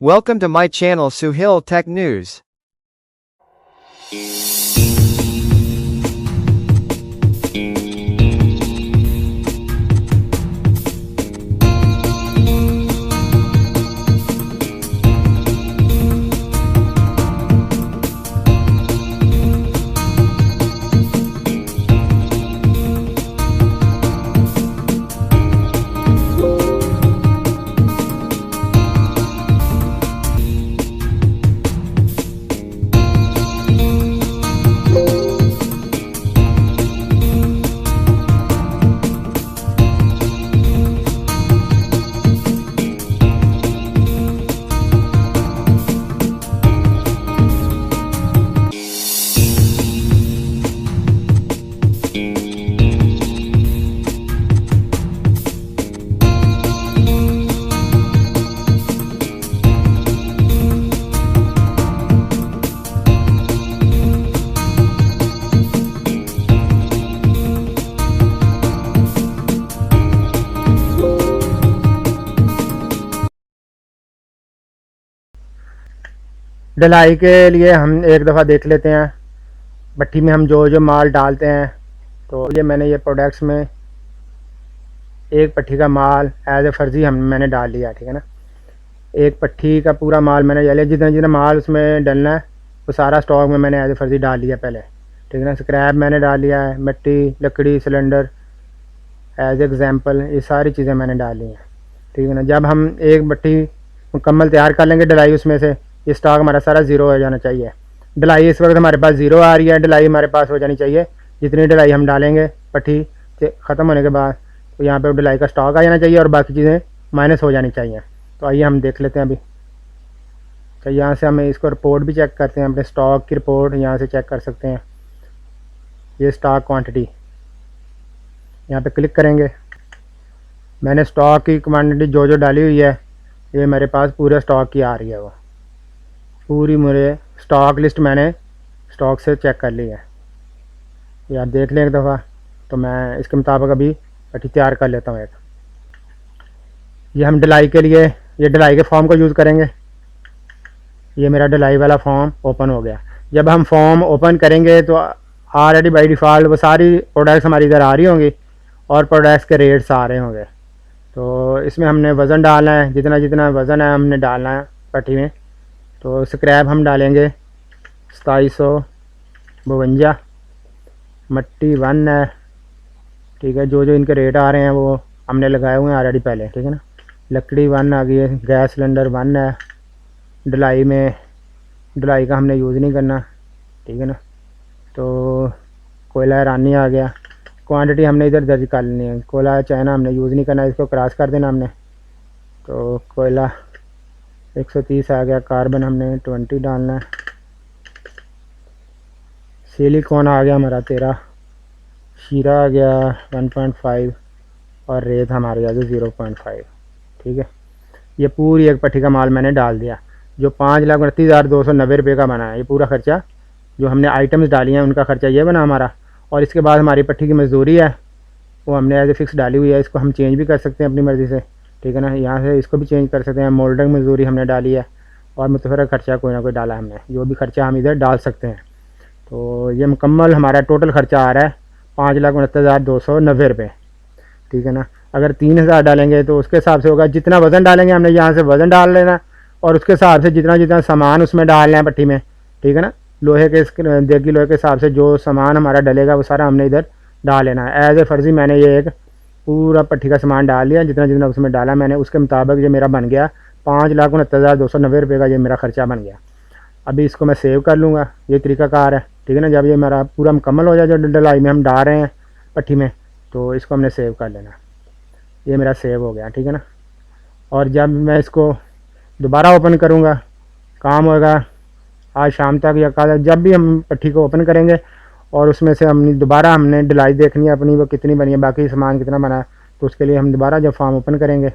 Welcome to my channel Suhail Tech News. ढलाई के लिए हम एक दफ़ा देख लेते हैं भट्टी में हम जो जो माल डालते हैं। तो ये मैंने ये प्रोडक्ट्स में एक पट्टी का माल एज ए फ़र्ज़ी मैंने डाल लिया, ठीक है ना। एक पट्टी का पूरा माल मैंने डाल लिया, जितना जितना माल उसमें डलना है वो सारा स्टॉक में मैंने एज ए फ़र्ज़ी डाल लिया पहले, ठीक है ना। स्क्रैप मैंने डाल लिया है, मिट्टी, लकड़ी, सिलेंडर एज एग्ज़ाम्पल, ये सारी चीज़ें मैंने डाल ली हैं, ठीक है ना। जब हम एक भट्टी मुकम्मल तैयार कर लेंगे डलाई उसमें से, ये स्टॉक हमारा सारा ज़ीरो हो जाना चाहिए। डलाई इस वक्त हमारे पास ज़ीरो आ रही है, डलाई हमारे पास हो जानी चाहिए। जितनी डलाई हम डालेंगे पट्टी से ख़त्म होने के बाद तो यहाँ पे डलाई का स्टॉक आ जाना चाहिए और बाकी चीज़ें माइनस हो जानी चाहिए। तो आइए हम देख लेते हैं अभी। तो यहाँ से हम इसको रिपोर्ट भी चेक करते हैं, अपने स्टॉक की रिपोर्ट यहाँ से चेक कर सकते हैं। ये स्टॉक क्वान्टिटी यहाँ पर क्लिक करेंगे, मैंने स्टॉक की क्वान्टिटी जो जो डाली हुई है ये मेरे पास पूरे स्टॉक की आ रही है। वो पूरी मेरे स्टॉक लिस्ट मैंने स्टॉक से चेक कर ली है। ये आप देख लें एक दफ़ा। तो मैं इसके मुताबिक अभी पट्टी तैयार कर लेता हूँ एक। ये हम डलाई के लिए ये डलाई के फॉर्म को यूज़ करेंगे। ये मेरा डलाई वाला फॉर्म ओपन हो गया। जब हम फॉर्म ओपन करेंगे तो ऑलरेडी बाई डिफ़ॉल्ट वो सारी प्रोडक्ट्स हमारी इधर आ रही होंगी और प्रोडक्ट्स के रेट्स आ रहे होंगे। तो इसमें हमने वज़न डालना है, जितना जितना वज़न है हमने डालना है पट्टी में। तो स्क्रैप हम डालेंगे 2752, मिट्टी 1 है, ठीक है। जो जो इनके रेट आ रहे हैं वो हमने लगाए हुए हैं ऑलरेडी पहले, ठीक है ना। लकड़ी 1 आ गई है, गैस सिलेंडर 1 है। डलाई में डलाई का हमने यूज़ नहीं करना, ठीक है ना। तो कोयला ईरानी आ गया, क्वांटिटी हमने इधर दर्ज कर लेनी है। कोयला चाइना हमने यूज़ नहीं करना, इसको क्रॉस कर देना हमने। तो कोयला 130 आ गया, कार्बन हमने 20 डालना है, सिलिकॉन आ गया हमारा 13, शीरा आ गया 1.5 और रेत हमारे आ गया 0.5, ठीक है। ये पूरी एक पट्टी का माल मैंने डाल दिया जो 5,29,290 रुपये का बना है। ये पूरा ख़र्चा जो हमने आइटम्स डाली हैं उनका ख़र्चा ये बना हमारा। और इसके बाद हमारी पट्टी की मजदूरी है वो हमने एज ए फिक्स डाली हुई है। इसको हम चेंज भी कर सकते हैं अपनी मर्ज़ी से, ठीक है ना। यहाँ से इसको भी चेंज कर सकते हैं। मोल्डिंग मजदूरी हमने डाली है और मुतफ़रक खर्चा कोई ना कोई डाला हमने, जो भी खर्चा हम इधर डाल सकते हैं। तो ये मुकम्मल हमारा टोटल ख़र्चा आ रहा है 5,69,290 रुपये, ठीक है ना। अगर 3,000 डालेंगे तो उसके हिसाब से होगा, जितना वज़न डालेंगे हमने यहाँ से वज़न डाल लेना और उसके हिसाब से जितना जितना सामान उसमें डालना है पट्टी में, ठीक है ना। लोहे के देगी लोहे के हिसाब से जो सामान हमारा डलेगा वो सारा हमने इधर डाल लेना है। एज ए फ़र्ज़ी मैंने ये एक पूरा पट्टी का सामान डाल लिया, जितना जितना उसमें डाला मैंने उसके मुताबिक ये मेरा बन गया 5,69,290 रुपये का ये मेरा ख़र्चा बन गया। अभी इसको मैं सेव कर लूँगा, ये तरीक़ाकार है, ठीक है ना। जब ये मेरा पूरा मुकम्मल हो जाए जो डलाई में हम डाल रहे हैं पट्टी में, तो इसको हमने सेव कर लेना। ये मेरा सेव हो गया, ठीक है ना। और जब मैं इसको दोबारा ओपन करूँगा, काम होगा आज शाम तक या कल, जब भी हम पट्टी को ओपन करेंगे और उसमें से दोबारा हमने डलाई देखनी है अपनी वो कितनी बनी है, बाकी सामान कितना बना है। तो उसके लिए हम दोबारा जब फॉर्म ओपन करेंगे,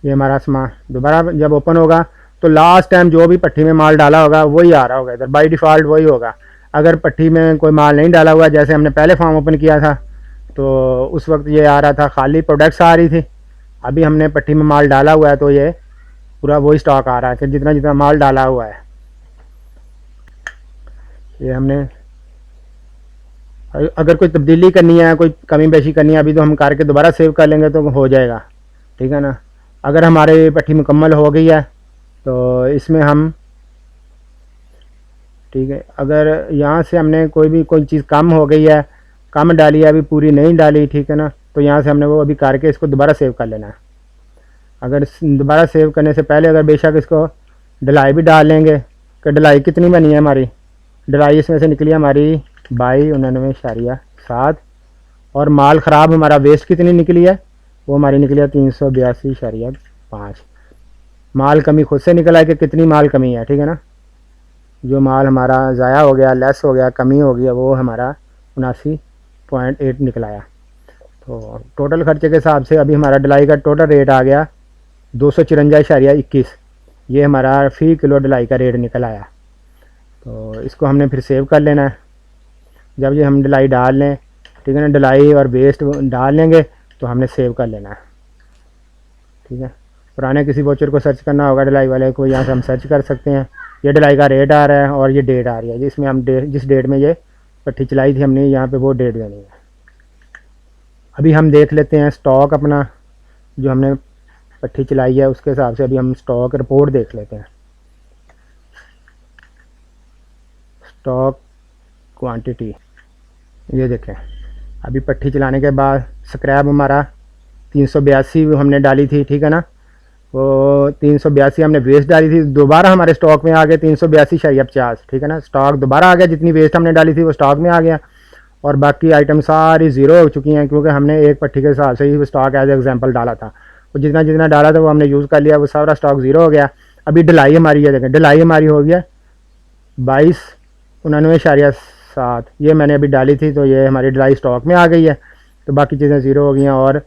ये हमारा सामान दोबारा जब ओपन होगा तो लास्ट टाइम जो भी पट्टी में माल डाला होगा वही आ रहा होगा इधर, बाई डिफ़ॉल्ट वही होगा। अगर पट्टी में कोई माल नहीं डाला हुआ, जैसे हमने पहले फॉर्म ओपन किया था तो उस वक्त ये आ रहा था खाली प्रोडक्ट्स आ रही थी। अभी हमने पट्टी में माल डाला हुआ है तो ये पूरा वही स्टॉक आ रहा है कि जितना जितना माल डाला हुआ है। ये हमने अगर कोई तब्दीली करनी है, कोई कमी पेशी करनी है, अभी तो हम करके दोबारा सेव कर लेंगे तो हो जाएगा, ठीक है ना। अगर हमारे पट्टी मुकम्मल हो गई है तो इसमें हम, ठीक है, अगर यहाँ से हमने कोई चीज़ कम हो गई है, कम डाली है, अभी पूरी नहीं डाली, ठीक है ना, तो यहाँ से हमने वो अभी करके इसको दोबारा सेव कर लेना है। अगर दोबारा सेव करने से पहले अगर बेशक इसको डलाई भी डाल लेंगे कि डलाई कितनी बनी है हमारी, डलाई इसमें से निकली हमारी 2299.7 और माल ख़राब हमारा वेस्ट कितनी निकली है, वो हमारी निकली है 382.5। माल कमी खुद से निकला है कि कितनी माल कमी है, ठीक है ना। जो माल हमारा ज़ाया हो गया, लेस हो गया, कमी हो गया, वो हमारा 79.8 निकलाया। तो टोटल खर्चे के हिसाब से अभी हमारा डलाई का टोटल रेट आ गया 254.21। ये हमारा फ़ी किलो डलाई का रेट निकल आया। तो इसको हमने फिर सेव कर लेना है। जब ये हम डलाई डाल लें, ठीक है ना, डलाई और वेस्ट डाल लेंगे तो हमने सेव कर लेना है, ठीक है। पुराने किसी वोचर को सर्च करना होगा डलाई वाले को, यहाँ से हम सर्च कर सकते हैं। ये डलाई का रेट आ रहा है और ये डेट आ रही है जिसमें हम जिस डेट में ये पट्टी चलाई थी हमने, यहाँ पे वो डेट देनी है। अभी हम देख लेते हैं स्टॉक अपना जो हमने पट्टी चलाई है, उसके हिसाब से अभी हम स्टॉक रिपोर्ट देख लेते हैं। स्टॉक क्वांटिटी, ये देखें, अभी पट्टी चलाने के बाद स्क्रैप हमारा 382 हमने डाली थी, ठीक है ना। वो 382 हमने वेस्ट डाली थी, दोबारा हमारे स्टॉक में आ गए 382.50, ठीक है ना। स्टॉक दोबारा आ गया, जितनी वेस्ट हमने डाली थी वो स्टॉक में आ गया और बाकी आइटम सारी ज़ीरो हो चुकी हैं क्योंकि हमने एक पट्टी के हिसाब से ही स्टॉक एज एग्जांपल डाला था। वो जितना जितना डाला था वो हमने यूज़ कर लिया, वो सारा स्टॉक ज़ीरो हो गया। अभी डलाई हमारी, ये देखें, डलाई हमारी हो गया 2299.7। ये मैंने अभी डाली थी तो ये हमारी डलाई स्टॉक में आ गई है। तो बाकी चीज़ें ज़ीरो हो गई हैं और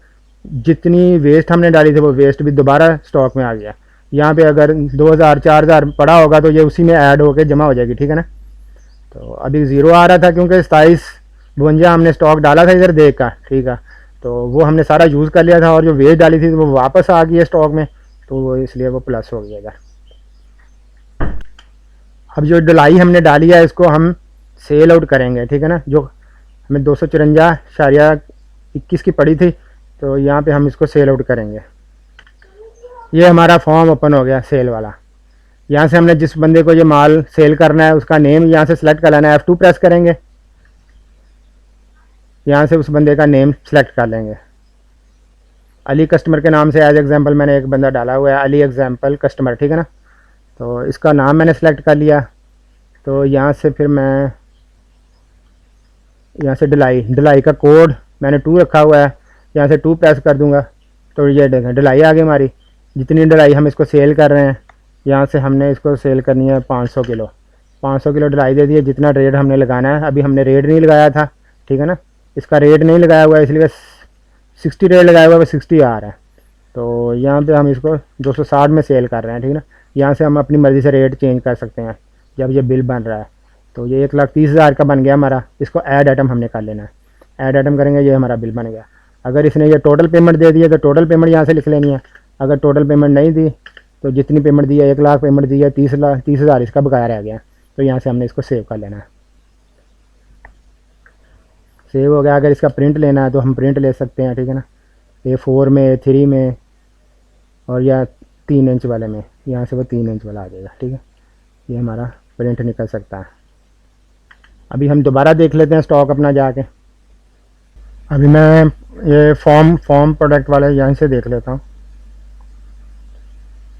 जितनी वेस्ट हमने डाली थी वो वेस्ट भी दोबारा स्टॉक में आ गया। यहाँ पे अगर 2000 4000 पड़ा होगा तो ये उसी में ऐड होकर जमा हो जाएगी, ठीक है ना। तो अभी ज़ीरो आ रहा था क्योंकि 2752 हमने स्टॉक डाला था इधर देख का, ठीक है। तो वो हमने सारा यूज़ कर लिया था और जो वेस्ट डाली थी वो वापस आ गई है स्टॉक में, तो वो इसलिए वो प्लस हो गया इधर। अब जो डलाई हमने डाली है इसको हम सेल आउट करेंगे, ठीक है ना। जो हमें 254.21 की पड़ी थी तो यहाँ पे हम इसको सेल आउट करेंगे। ये हमारा फॉर्म ओपन हो गया सेल वाला। यहाँ से हमने जिस बंदे को ये माल सेल करना है उसका नेम यहाँ से सिलेक्ट कर लेना है, F2 प्रेस करेंगे, यहाँ से उस बंदे का नेम सेलेक्ट कर लेंगे। अली कस्टमर के नाम से एज एग्जांपल मैंने एक बंदा डाला हुआ है, अली एग्जांपल कस्टमर, ठीक है ना। तो इसका नाम मैंने सेलेक्ट कर लिया। तो यहाँ से फिर मैं यहाँ से डलाई का कोड मैंने 2 रखा हुआ है, यहाँ से 2 प्रेस कर दूंगा तो ये देखें डलाई आ गई हमारी। जितनी डलाई हम इसको सेल कर रहे हैं, यहाँ से हमने इसको सेल करनी है 500 किलो। 500 किलो डलाई दे दी है, जितना रेट हमने लगाना है। अभी हमने रेट नहीं लगाया था, ठीक है ना, इसका रेट नहीं लगाया हुआ है इसलिए 60 रेट लगाया हुआ है, 60 आ रहा है। तो यहाँ पे हम इसको 260 में सेल कर रहे हैं, ठीक है ना। यहाँ से हम अपनी मर्ज़ी से रेट चेंज कर सकते हैं जब ये बिल बन रहा है। तो ये 1,30,000 का बन गया हमारा। इसको ऐड आइटम हमने कर लेना है, ऐड आइटम करेंगे, ये हमारा बिल बन गया। अगर इसने ये टोटल पेमेंट दे दी है तो टोटल पेमेंट यहाँ से लिख लेनी है। अगर टोटल पेमेंट नहीं दी तो जितनी पेमेंट दी है 1 लाख पेमेंट दी है, 30,000 इसका बकाया रह गया। तो यहाँ से हमने इसको सेव कर लेना है। सेव हो गया। अगर इसका प्रिंट लेना है तो हम प्रिंट ले सकते हैं, ठीक है ना, A4 में, A3 में और या 3 इंच वाले में। यहाँ से वो 3 इंच वाला आ जाएगा, ठीक है। ये हमारा प्रिंट निकल सकता है। अभी हम दोबारा देख लेते हैं स्टॉक अपना जाके। अभी मैं ये फॉर्म प्रोडक्ट वाले यहाँ से देख लेता हूँ।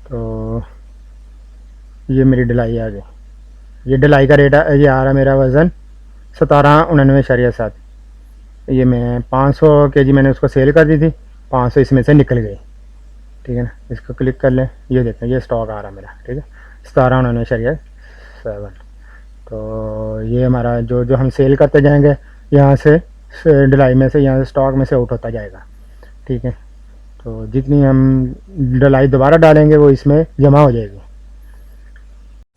तो ये मेरी डलाई आ गई। ये डलाई का रेट ये आ रहा मेरा वज़न 1799.7। ये मैं 500 kg मैंने उसको सेल कर दी थी, 500 इसमें से निकल गई, ठीक है ना। इसको क्लिक कर लें, ये देखें ये स्टॉक आ रहा मेरा, ठीक है, 1799.7। तो ये हमारा जो हम सेल करते जाएंगे यहाँ से डलाई में से, यहाँ से स्टॉक में से आउट होता जाएगा, ठीक है। तो जितनी हम डलाई दोबारा डालेंगे वो इसमें जमा हो जाएगी।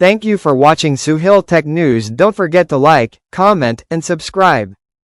Thank you for watching Suhail Tech News. Don't forget to like, comment, and subscribe.